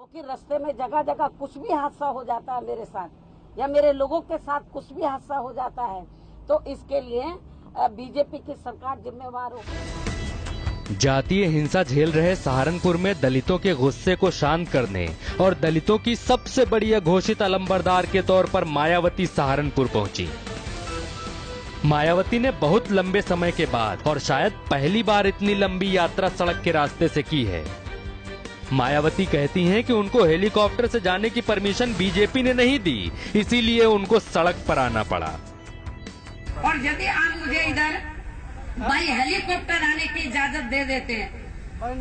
क्योंकि रास्ते में जगह जगह कुछ भी हादसा हो जाता है मेरे साथ या मेरे लोगों के साथ कुछ भी हादसा हो जाता है, तो इसके लिए बीजेपी की सरकार जिम्मेवार होगी। जातीय हिंसा झेल रहे सहारनपुर में दलितों के गुस्से को शांत करने और दलितों की सबसे बड़ी घोषित अलंबरदार के तौर पर मायावती सहारनपुर पहुंची। मायावती ने बहुत लंबे समय के बाद और शायद पहली बार इतनी लंबी यात्रा सड़क के रास्ते से की है। मायावती कहती हैं कि उनको हेलीकॉप्टर से जाने की परमिशन बीजेपी ने नहीं दी, इसीलिए उनको सड़क पर आना पड़ा। और यदि आप मुझे इधर भाई हेलीकॉप्टर आने की इजाजत दे देते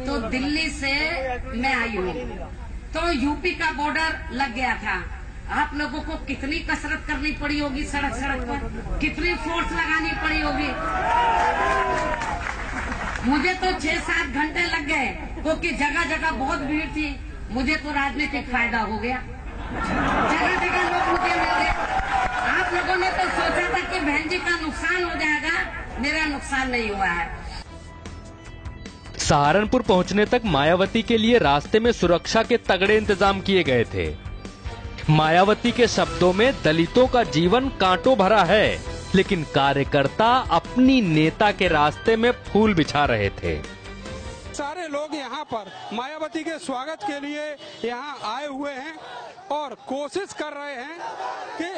तो दिल्ली से मैं आई हूँ, तो यूपी का बॉर्डर लग गया था। आप लोगों को कितनी कसरत करनी पड़ी होगी, सड़क पर कितनी फोर्स लगानी पड़ी होगी। मुझे तो 6-7 घंटे लग गए, क्योंकि जगह जगह बहुत भीड़ थी। मुझे तो राजनीतिक फायदा हो गया, जगह जगह लोग मुझे मिल गए। आप लोगों ने तो सोचा था कि बहन जी का नुकसान हो जाएगा, मेरा नुकसान नहीं हुआ है। सहारनपुर पहुंचने तक मायावती के लिए रास्ते में सुरक्षा के तगड़े इंतजाम किए गए थे। मायावती के शब्दों में दलितों का जीवन कांटों भरा है, लेकिन कार्यकर्ता अपनी नेता के रास्ते में फूल बिछा रहे थे। सारे लोग यहाँ पर मायावती के स्वागत के लिए यहाँ आए हुए हैं और कोशिश कर रहे हैं कि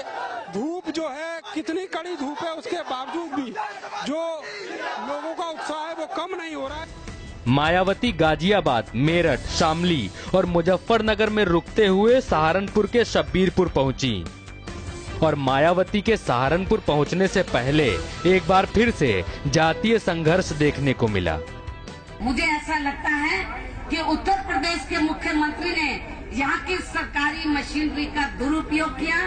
धूप जो है, कितनी कड़ी धूप है, उसके बावजूद भी जो लोगों का उत्साह है वो कम नहीं हो रहा है। मायावती गाजियाबाद, मेरठ, शामली और मुजफ्फरनगर में रुकते हुए सहारनपुर के शब्बीरपुर पहुंची और मायावती के सहारनपुर पहुंचने से पहले एक बार फिर से जातीय संघर्ष देखने को मिला। मुझे ऐसा लगता है कि उत्तर प्रदेश के मुख्यमंत्री ने यहाँ की सरकारी मशीनरी का दुरुपयोग किया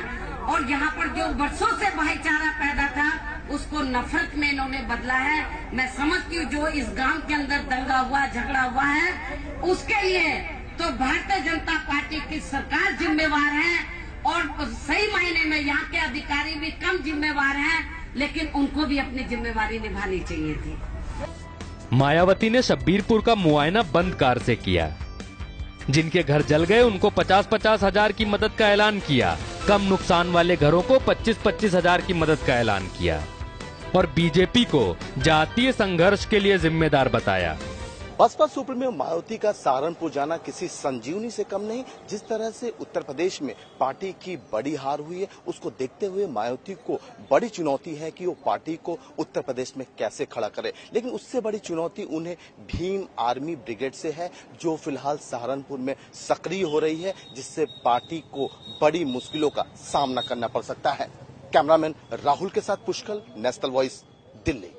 और यहाँ पर जो वर्षों से भाईचारा पैदा था उसको नफरत में इन्होंने बदला है। मैं समझती हूँ जो इस गांव के अंदर दंगा हुआ, झगड़ा हुआ है, उसके लिए तो भारतीय जनता पार्टी की सरकार जिम्मेवार है और सही मायने में यहाँ के अधिकारी भी कम जिम्मेवार हैं, लेकिन उनको भी अपनी जिम्मेवारी निभानी चाहिए थी। मायावती ने शब्बीरपुर का मुआयना बंद कार से किया। जिनके घर जल गए उनको 50-50 हजार की मदद का ऐलान किया। कम नुकसान वाले घरों को 25-25 हजार की मदद का ऐलान किया और बीजेपी को जातीय संघर्ष के लिए जिम्मेदार बताया। बसपा सुप्रीमो मायावती का सहारनपुर जाना किसी संजीवनी से कम नहीं। जिस तरह से उत्तर प्रदेश में पार्टी की बड़ी हार हुई है, उसको देखते हुए मायावती को बड़ी चुनौती है कि वो पार्टी को उत्तर प्रदेश में कैसे खड़ा करे। लेकिन उससे बड़ी चुनौती उन्हें भीम आर्मी ब्रिगेड से है, जो फिलहाल सहारनपुर में सक्रिय हो रही है, जिससे पार्टी को बड़ी मुश्किलों का सामना करना पड़ सकता है। कैमरामैन राहुल के साथ पुष्कल, नेशनल वॉइस, दिल्ली।